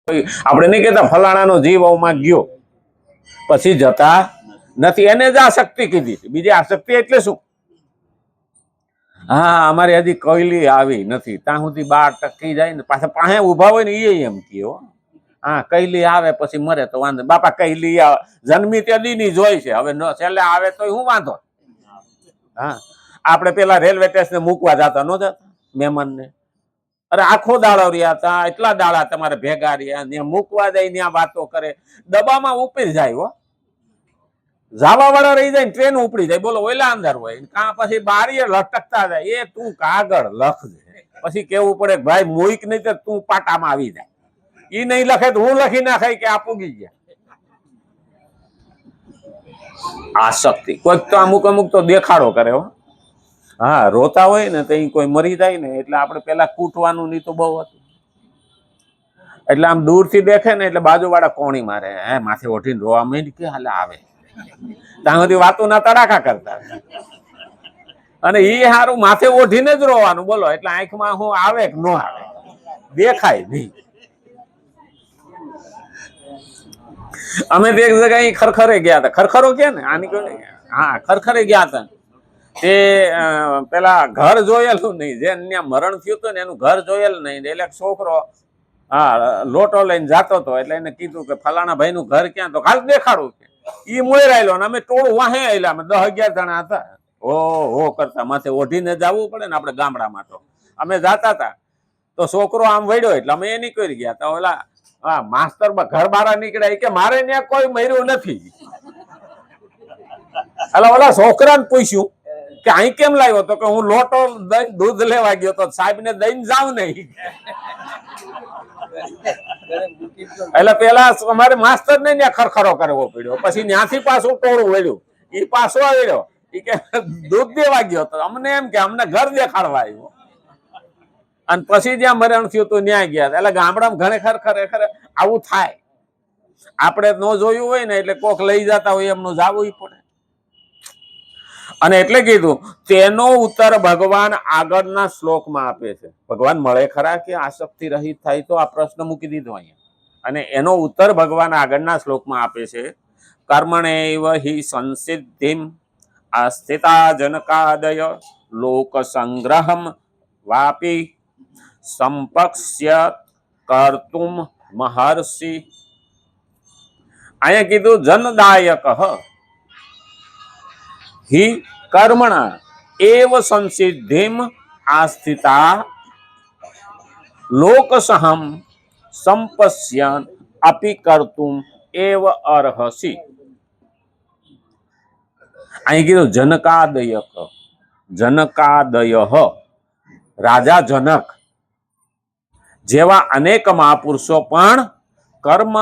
આપણે નહીં કહેતા ફલાણાનો જીવ માં ગયો પછી જતા નથી, એને જ આસક્તિ કીધી. બીજી આસક્તિ એટલે શું? હા, અમારે હજી કોયલી આવી નથી, ત્યાં સુધી 12 ટકી જાય ને પાછા પાસે ઉભા હોય ને એ એમ કયો, હા કૈલી આવે પછી મરે તો વાંધો. બાપા કૈલી જન્મી તે દીની જોઈ છે, હવે છેલ્લે આવે તો શું વાંધો? હા, આપણે પેલા રેલવે સ્ટેશન મૂકવા જતા ન જતા મહેમાન ને, અરે આખો દાડો રહ્યા હતા, એટલા દાડા તમારે ભેગા રહ્યા, ત્યાં મૂકવા જાય ત્યાં વાતો કરે, ડબ્બામાં ઉપડી જાય હો, જાવા વાળા રહી જાય, ટ્રેન ઉપડી જાય, બોલો ઓલા અંદર હોય કાં પછી બારીએ લટકતા જાય, એ તું કાગળ લખજે, પછી કેવું પડે ભાઈ મોઈક નહીં તો તું પાટામાં આવી જાય, ઈ નહીં લખે તો હું લખી નાખાય કે આ પૂગી ગયા. આસક્તિ કોઈક તો અમુક તો દેખાડો કરે હો. હા, રોતા હોય ને તો કોઈ મરી જાય ને એટલે આપણે પેલા કૂટવાનું નહીં તો બહુ હતું, એટલે આમ દૂરથી દેખે ને એટલે બાજુ વાળા કોણી મારે, હે માથે ઓઠીને રોવા માંડી કે હાલે આવે, ત્યાં સુધી વાતો ના તડાકા કરતા, અને ઈ હારું માથે ઓઢીને જ રોવાનું, બોલો એટલે આંખમાં હું આવે કે ન આવે દેખાય નહીં. અમે એક જગ્યાએ ખરખરે ગયા હતા, ખરખરો કે ને આની કોઈ, હા ખરખરે ગયા હતા, તે પેલા ઘર જોયેલું નહીં, જે ત્યાં મરણ થયું હતું ને એનું ઘર જોયેલું નહીં, એટલે છોકરો હા લોટો લઈને જાતો હતો, એટલે એને કીધું કે ફલાણા ભાઈ નું ઘર ક્યાં, તો ખાલી દેખાડું કે ઈ મોયરાયેલો, ને અમે ટોળું વાહે આવેલા, અમે 10-11 જણા હતા, હો કરતા માથે ઓઢીને જવું પડે ને આપણે ગામડામાં, તો અમે જાતા હતા તો છોકરો આમ વળ્યો એટલે અમે એ નીકળી ગયા હતા. ઓલા હા માસ્તર ઘર બહાર નીકળ્યા કે મારે ત્યાં કોઈ મર્યું નથી, એટલે ઓલા છોકરાને પૂછ્યું કે અહીં કેમ લાવ્યો, તો કે હું લોટો દૂધ લેવા ગયો તો સાહેબ ને દઈને જાવ નહીં, એટલે પેલા અમારે માસ્તર ને ત્યાં ખરખરો કરવો પડ્યો, પછી ત્યાંથી પાછું ટોળું વળ્યું, ઈ પાછો આવ્યો, ઈ કે દૂધ દેવા ગયો તો અમને એમ કે અમને ઘર દેખાડવા આવ્યો, અને પછી જ્યાં મરણ થયું હતું ત્યાં ગયા. એટલે ગામડામાં ઘણે ખરેખર આવું થાય, આપણે ન જોયું હોય ને એટલે કોક લઈ જતા હોય એમનું જાવું પડે. અને એટલે કીધું તેનો ઉત્તર ભગવાન આગળના શ્લોકમાં આપે છે. ભગવાન મળે ખરા કે આસક્તિ રહિત થાય, તો આ પ્રશ્ન મૂકી દીધો અહીંયા, અને એનો ઉત્તર ભગવાન આગળના શ્લોકમાં આપે છે. કર્મણેવ હિ સંસિદ્ધિમ આસ્થિતા જનકાદય લોક સંગ્રહમ વાપી સંપક્ષ્ય કર્તુમ મહર્ષિ. અહીંયા કીધું જનદાયક હિ કર્મણા એવ સંસિદ્ધિમ આસ્થિતા લોકસહમ સંપશ્યન અપિ કર્તુમ એવ અર્હસી. અહીં કીધું જનકાદયક, જનકાદય રાજા જનક જેવા અનેક મહાપુરુષો પણ કર્મ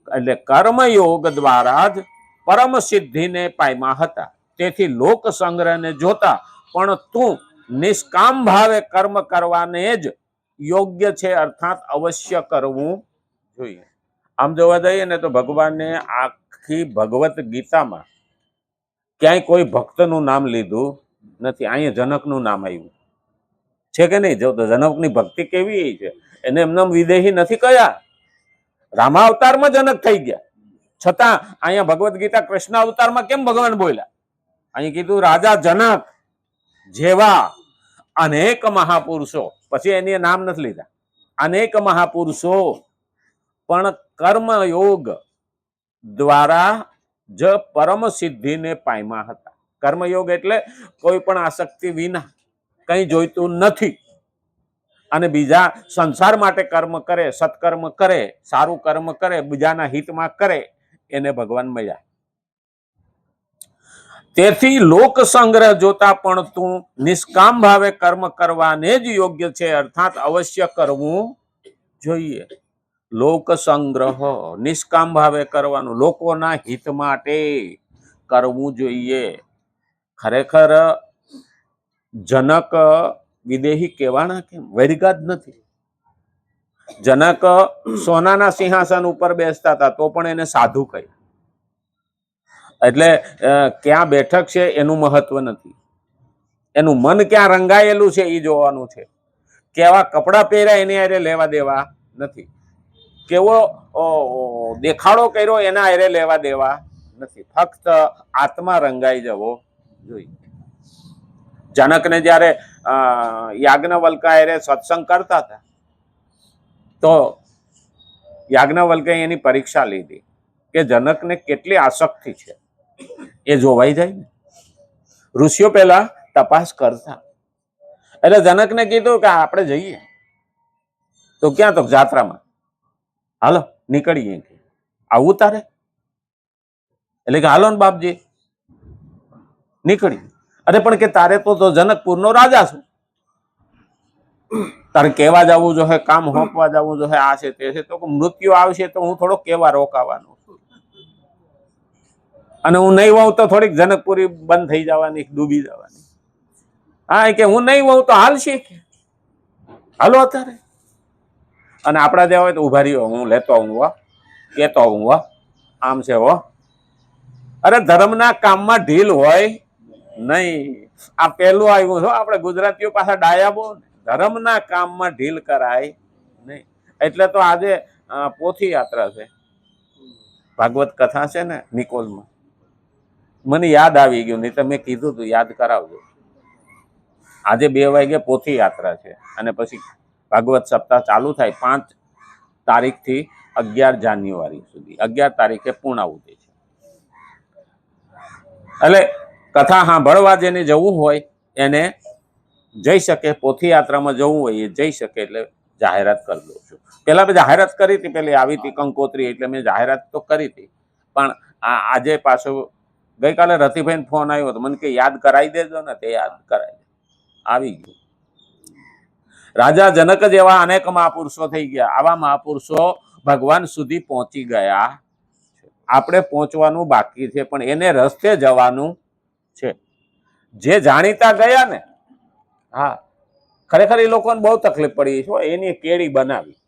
એટલે કર્મયોગ દ્વારા જ પરમ સિદ્ધિને પામ્યા હતા. તેથી લોક સંગ્રહને જોતા પણ તું નિષ્કામ ભાવે કર્મ કરવાને જ યોગ્ય છે, અર્થાત અવશ્ય કરવું જોઈએ. આમ જોવા જઈએ ને તો ભગવાને આખી ભગવત ગીતામાં ક્યાંય કોઈ ભક્તનું નામ લીધું નથી, અહીંયા જનકનું નામ આવ્યું છે કે નહીં? જો તો જનકની ભક્તિ કેવી છે, એને એમને વિદેહી નથી કયા, રામા અવતારમાં જનક થઈ ગયા, છતાં અહીંયા ભગવદ ગીતા કૃષ્ણ અવતારમાં કેમ ભગવાન બોલ્યા? અહીં કીધું રાજા જનક જેવા અનેક મહાપુરુષો, પછી એની નામ નથી લીધા, અનેક મહાપુરુષો પણ કર્મયોગ દ્વારા જ પરમ સિદ્ધિને પામ્યા હતા. કર્મયોગ એટલે કોઈ પણ આસક્તિ વિના, કંઈ જોઈતું નથી, અને બીજા સંસાર માટે કર્મ કરે, સત્કર્મ કરે, સારું કર્મ કરે, બીજાના હિતમાં કરે, એને ભગવાન મળ્યા. તેથી લોક સંગ્રહ જોતા પણ તું નિષ્કામ ભાવે કર્મ કરવાને જ યોગ્ય છે, અર્થાત અવશ્ય કરવું જોઈએ. લોક સંગ્રહ નિષ્કામ ભાવે કરવાનું, લોકોના હિત માટે કરવું જોઈએ. ખરેખર જનક વિદેહી કહેવાના કેમ? વૈરિકા જ નથી. જનક સોનાના સિંહાસન ઉપર બેસતા હતા તો પણ એને સાધુ કહે, એટલે ક્યાં બેઠક છે એનું મહત્વ નથી, એનું મન ક્યાં રંગાયેલું છે એ જોવાનું છે. કેવા કપડા પહેર્યા એની હારે લેવા દેવા નથી. કેવો દેખાડો કર્યો એના હારે લેવા દેવા નથી. ફક્ત આત્મા રંગાઈ જવો જોઈએ. જનકને જ્યારે યાજ્ઞવલ્ક હારે સત્સંગ કરતા હતા તો યાજ્ઞવલ્કે એની પરીક્ષા લીધી કે જનકને કેટલી આસક્તિ છે એ જોવાઈ જાય ને. ઋષિઓ પહેલા તપાસ કરતા. એટલે જનકને કીધું કે આપણે જઈએ. તો ક્યાં? તો જાત્રામાં. હાલો નીકળીએ. આવું તારે? એટલે કે હાલો ને બાપજી નીકળી. અરે પણ કે તારે તો જનકપુરનો રાજા છું, તારે કેવા જવું જોઈએ, કામ હોંપવા જવું જોઈએ, આ છે તે છે. તો મૃત્યુ આવશે તો હું થોડોક કેવા રોકાવાનો અને હું નહીં હોઉં તો થોડીક જનકપુરી બંધ થઈ જવાની, ડૂબી જવાની. હા કે હું નહીં હોઉં તો હાલશે કે હાલો અત્યારે. અને આપણા જેવા હોય તો ઉભા રહ્યો, હું લેતો આવું હો, કેતો આવું હો, આમ છે હો. અરે ધર્મના કામમાં ઢીલ હોય નહીં. આ પહેલું આવ્યું છો. આપણે ગુજરાતીઓ પાછા ડાયા બહુ. ધર્મના કામમાં ઢીલ કરાય નહીં. એટલે તો આજે પોથી યાત્રા છે, ભાગવત કથા છે ને નિકોલમાં. મને યાદ આવી ગયું, નહીં તો મેં કીધું તું યાદ કરાવજો. આજે 2 વાગે પોથી યાત્રા છે અને પછી ભાગવત સપ્તાહ ચાલુ થાય 5 તારીખથી 11 જાન્યુઆરી સુધી. 11 તારીખે પૂર્ણાહુતિ છે. એટલે કથા સાંભળવા જેને જવું હોય એને જઈ શકે. પોથી યાત્રામાં જવું હોય એ જઈ શકે. એટલે જાહેરાત કરી દઉં છું. પેલા મેં જાહેરાત કરી હતી, પેલી આવી હતી કંકોત્રી, એટલે મેં જાહેરાત તો કરી હતી. પણ આજે પાછો ગઈકાલે રતિભાઈને ફોન આવ્યો હતો, મને કે યાદ કરાવી દેજો ને. તે યાદ કરાવી આવી ગયું. રાજા જનક જેવા અનેક મહાપુરુષો થઈ ગયા. આવા મહાપુરુષો ભગવાન સુધી પહોંચી ગયા. આપણે પહોંચવાનું બાકી છે, પણ એને રસ્તે જવાનું છે. જે જાણીતા ગયા ને, હા ખરેખર એ લોકોને બહુ તકલીફ પડી છે. એની કેળી બનાવી.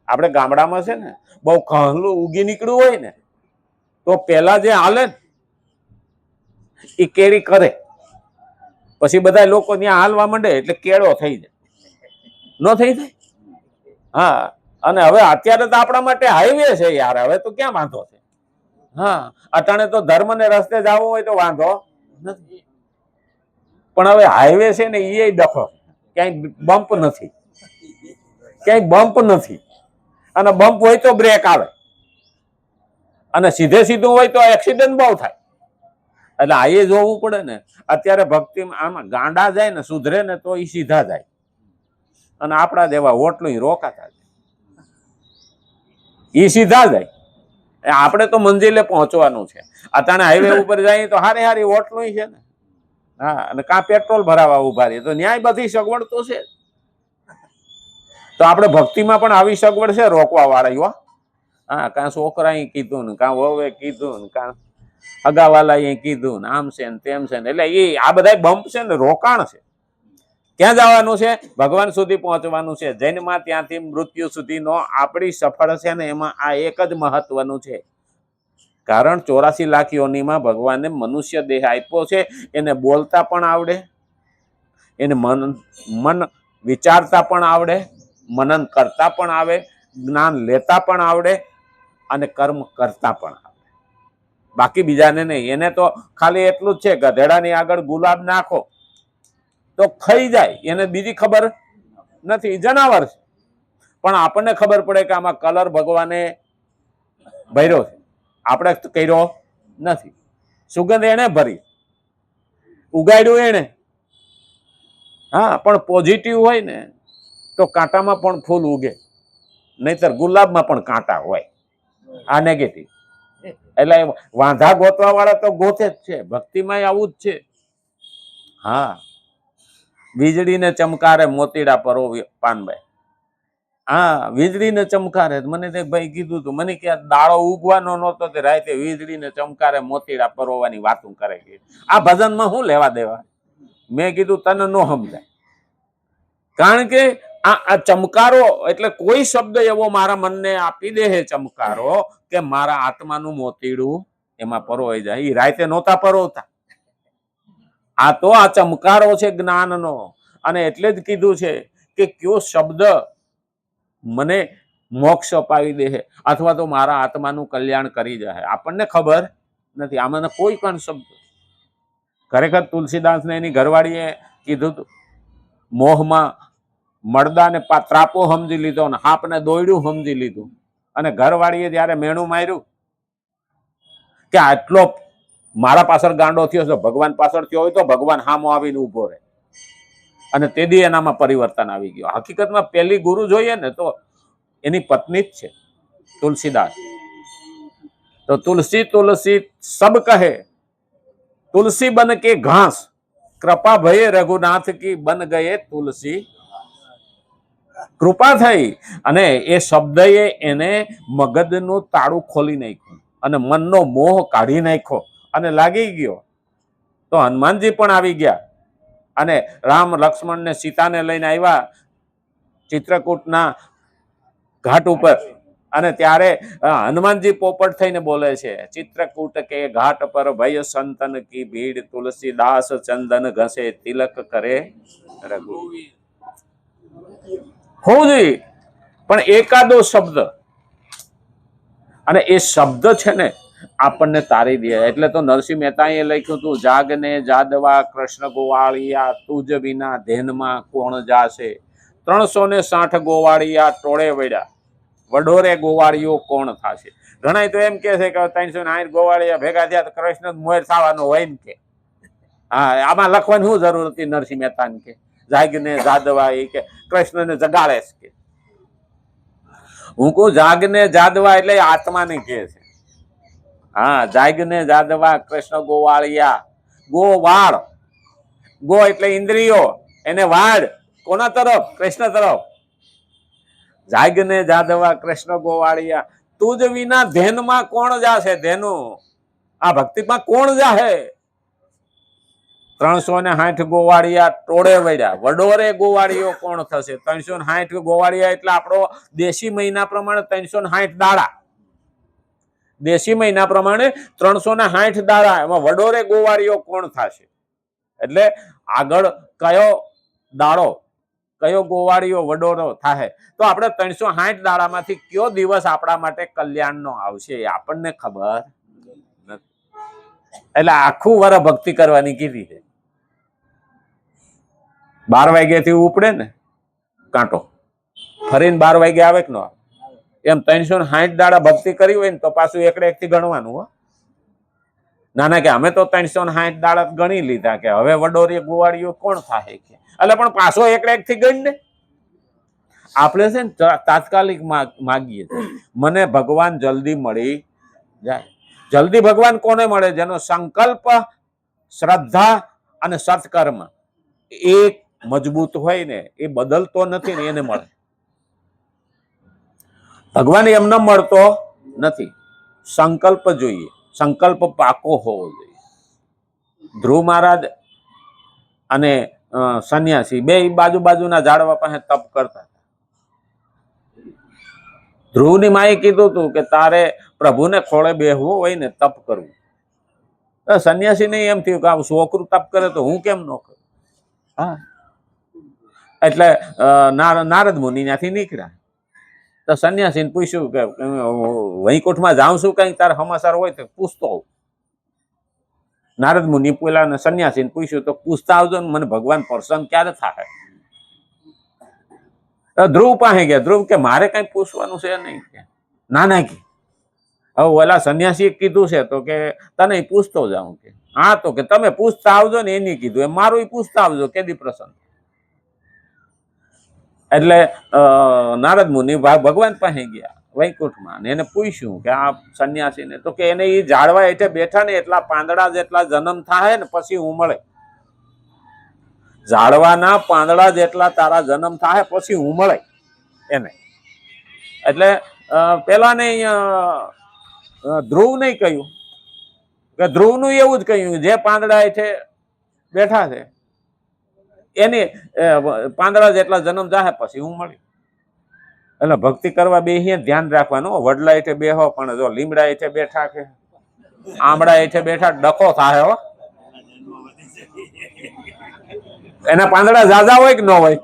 આપણે ગામડામાં છે ને, બહુ કહલું ઉગી નીકળ્યું હોય ને તો પેલા જે હાલે ને એ કેળી કરે, પછી બધા લોકો ત્યાં હાલવા માંડે એટલે કેળો થઈ જાય. ન થઈ જાય? હા. અને હવે અત્યારે તો આપણા માટે હાઈવે છે યાર. હવે તો ક્યાં વાંધો છે? હા અટાણે તો ધર્મ ને રસ્તે જવું હોય તો વાંધો નથી, પણ હવે હાઈવે છે ને એ ડખો. ક્યાંય બમ્પ નથી, ક્યાંય બમ્પ નથી. અને બમ્પ હોય તો બ્રેક આવે, અને સીધે સીધું હોય તો એક્સિડન્ટ બહુ થાય. એટલે આ એ જોવું પડે ને. અત્યારે ભક્તિ આમાં ગાંડા જાય ને, સુધરે ને તો એ સીધા જાય, અને આપણા જેવા હોટલું રોકાતા જાય, એ સીધા જાય. આપણે તો મંજિલે પહોંચવાનું છે. અટાણે હાઈવે ઉપર જઈએ તો હારી હારી હોટલું છે ને. હા. અને કાં પેટ્રોલ ભરાવા ઉભા રહીએ તો ન્યાય બધી સગવડ તો છે. તો આપણે ભક્તિમાં પણ આવી સગવડ છે રોકવા વાળા. હા કાં છોકરાએ કીધું ને, કાં વહુએ કીધું ને, કાં અગાવાલાએ કીધું ને, આમ છે ને તેમ છે ને. એટલે એ આ બધા બમ્પ છે ને રોકાણ છે. ક્યાં જવાનું છે? ભગવાન સુધી પહોંચવાનું છે. જૈનમાં ત્યાંથી મૃત્યુ સુધીનો આપણી સફળ છે ને, એમાં આ એક જ મહત્વનું છે. કારણ 84 લાખ યોનીમાં ભગવાને મનુષ્ય દેહ આપ્યો છે. એને બોલતા પણ આવડે, એને મન વિચારતા પણ આવડે, મનન કરતા પણ આવે, જ્ઞાન લેતા પણ આવડે, અને કર્મ કરતા પણ આવડે. બાકી બીજાને નહીં. એને તો ખાલી એટલું જ છે, ગધેડાની આગળ ગુલાબ નાખો તો ખાઈ જાય, એને બીજી ખબર નથી. જનાવર છે, પણ આપણને ખબર પડે કે આમાં કલર ભગવાને ભર્યો છે, આપણે કર્યો નથી. સુગંધ એને ભરી, ઉગાડ્યું એને. હા પણ પોઝિટિવ હોય ને તો કાંટામાં પણ ફૂલ ઉગે, નહીતર ગુલાબમાં પણ કાંટા હોય. આ નેગેટિવ. એટલે વાંધા ગોતવા વાળા તો ગોતે જ છે. ભક્તિમાં આવું જ છે. હા. વીજળીને ચમકારે મોતીડા પરોવી પાનભાઈ. હા વીજળીને ચમકારે. મને તે ભાઈ કીધું તું, મને કે દાડો ઉગવાનો નહોતો તે રાતે વીજળીને ચમકારે મોતીડા પરોવાની વાતું કરે છે. આ ભજનમાં શું લેવા દેવા? મેં કીધું તને નો સમજાય. કારણ કે આ ચમકારો એટલે કોઈ શબ્દ એવો મારા મનને આપી દે છે ચમકારો, કે મારા આત્માનું મોતીડું એમાં પરોવાઈ જાય. એ રાતે નહોતા પરોવતા. આ તો આ ચમકારો છે જ્ઞાનનો. અને એટલે જ કીધું છે કે કયો શબ્દ મને મોક્ષ અપાવી દે અથવા તો મારા આત્માનું કલ્યાણ કરી જાય, આપણને ખબર નથી. આમાં કોઈ પણ શબ્દ ખરેખર તુલસીદાસને એની ઘરવાળીએ કીધું હતું, મોહમાં મળદાને ત્રાપો સમજી લીધો ને હાપને દોયડું સમજી લીધું, અને ઘરવાળીએ જયારે મેણું માર્યું કે આટલો મારા પાછળ ગાંડો થયો છે, ભગવાન પાછળ થયો હોય તો ભગવાન હામો આવીને ઉભો રહે, અને તેથી એનામાં પરિવર્તન આવી ગયો. હકીકતમાં પહેલી ગુરુ જોઈએ ને તો એની પત્ની જ છે તુલસીદાસ. તો તુલસી તુલસી સબ કહે, તુલસી બન કે ઘાસ, કૃપા ભયે રઘુનાથ કી બન ગયે તુલસી. કૃપા થઈ અને એ શબ્દએ એને મગજનું તાળું ખોલી નાખ્યું અને મનનો મોહ કાઢી નાખ્યો અને લાગી ગયો. તો હનુમાનજી પણ આવી ગયા અને રામ લક્ષ્મણ ને સીતાને લઈને આવ્યા ચિત્રકૂટના ઘાટ ઉપર, અને ત્યારે હનુમાનજી પોપટ થઈને બોલે છે, ચિત્રકૂટ કે ઘાટ પર ભય સંતન કી ભીડ, તુલસીદાસ ચંદન ઘસે તિલક કરે રઘુ. હોવું જોઈએ પણ એકાદો શબ્દ, અને એ શબ્દ છે ને આપણને તારી દે. એટલે તો નરસિંહ મહેતાએ લખ્યું હતું, જાગને જાદવા કૃષ્ણ ગોવાળિયા, તુજ વિના ધ્યાનમાં કોણ જાશે, 360 ગોવાળિયા ટોળે વળ્યા, વડોરે ગોવાળીઓ કોણ થશે. ઘણા તો એમ કે છે કે 360 ગોવાળિયા ભેગા થયા તો કૃષ્ણ મોર થવાનો હોય ને કે. હા, આમાં લખવાની શું જરૂર હતી નરસિંહ મહેતાને કે જાગને જાદવા, એ કે કૃષ્ણને જગાડે છે. હું કહું જાગને જાદવા એટલે આત્માને કહે છે. હા, જાગને જાદવા કૃષ્ણ ગોવાળિયા, ગોવાળ, ગો એટલે ઇન્દ્રિયો, એને વાળ કોના તરફ? કૃષ્ણ તરફ. જાગને જાદવા કૃષ્ણ ગોવાળિયા, તુજ વિના ધ્યાનમાં કોણ જાશે, ધેનું આ ભક્તિમાં કોણ જાહે. 360 ગોવાળિયા ટોળે વળ્યા, વડોરે ગોવાળીઓ કોણ થશે. 360 ગોવાળિયા એટલે આપણો દેશી મહિના પ્રમાણે 360 દાડા, દેશી મહિના પ્રમાણે 360 દાડા, એમાં વડોરે ગોવાળીઓ કોણ થશે. એટલે આગળ કયો દાડો, કયો ગોવાળીઓ વડોરો થાય, તો આપણે 360 દાડામાંથી કયો દિવસ આપણા માટે કલ્યાણનો આવશે એ આપણને ખબર નથી. એટલે આખું વર્ષ ભક્તિ કરવાની કીધી છે. 12 વાગ્યાથી ઉપડે ને કાંટો, ફરીને 12 વાગે આવે કે ન આવે, એમ 360 દાડા ભક્તિ કરી હોય ને તો પાછું એકડે એકથી ગણવાનું. હો ના ના, કે અમે તો 360 દાડા ગણી લીધા, કે હવે વડોરી ગોવાળીઓ કોણ થાય કે, એટલે પણ પાછો એકડે એકથી ગણ ને. આપણે છે ને તાત્કાલિક માગીએ, મને ભગવાન જલ્દી મળી જાય. જલ્દી ભગવાન કોને મળે? જેનો સંકલ્પ, શ્રદ્ધા અને સત્કર્મ એક મજબૂત હોય ને, એ બદલતો નથી ને, એને મળે. ભગવાન એમને મળતો નથી, સંકલ્પ જોઈએ, સંકલ્પ પાકો હોવો જોઈએ. ધ્રુવ મહારાજ અને સન્યાસી બે બાજુના ઝાડવા પાસે તપ કરતા હતા. ધ્રુવની માએ કીધું હતું કે તારે પ્રભુને ખોળે બેહવું હોય ને તપ કરવું. સન્યાસી ને એમ થયું કે આ છોકરું તપ કરે તો હું કેમ ન કરું. હા, એટલે નારદ મુનિ ત્યાંથી નીકળ્યા. તો સન્યાસીને પૂછ્યું કે વૈકુંઠમાં જાઉં છું, કઈ તાર સમાચાર હોય તો પૂછતો હોઉં. નારદ મુનિ પેલા સન્યાસીને પૂછ્યું તો પૂછતા આવજો ને, મને ભગવાન પ્રસન્ન ક્યારે થાય. ધ્રુવ પાસે ગયા. ધ્રુવ કે મારે કઈ પૂછવાનું છે નહીં. ના ના કે હવે ઓલા સન્યાસી કીધું છે તો કે તને પૂછતો જાઉં કે. હા, તો કે તમે પૂછતા આવજો ને, એની કીધું એમ મારું પૂછતા આવજો, કેદી પ્રસન્ન. એટલે નારદ મુનિ ભગવાન પાસે ગયા વૈકુંઠમાં, ને એને પૂછ્યું કે આ સન્યાસીને, તો કે એને એ ઝાડવા હેઠે બેઠા ને એટલા પાંદડા જેટલા જન્મ થાય ને પછી હું મળે. ઝાડવાના પાંદડા જેટલા તારા જન્મ થાય પછી હું મળે એને. એટલે પેલા ને ધ્રુવ નહીં કહ્યું કે ધ્રુવનું એવું જ કહ્યું, જે પાંદડા હેઠે બેઠા છે એની પાંદડા જેટલા જન્મ જાય પછી હું મળી. એટલે ભક્તિ કરવા બેહીએ ધ્યાન રાખવાનું, વડલા હેઠે બેહો પણ જો લીમડા હેઠે બેઠા કે આંબળા હેઠે બેઠા ડખો થાય. હો એના પાંદડા ઝાઝા હોય કે ન હોય,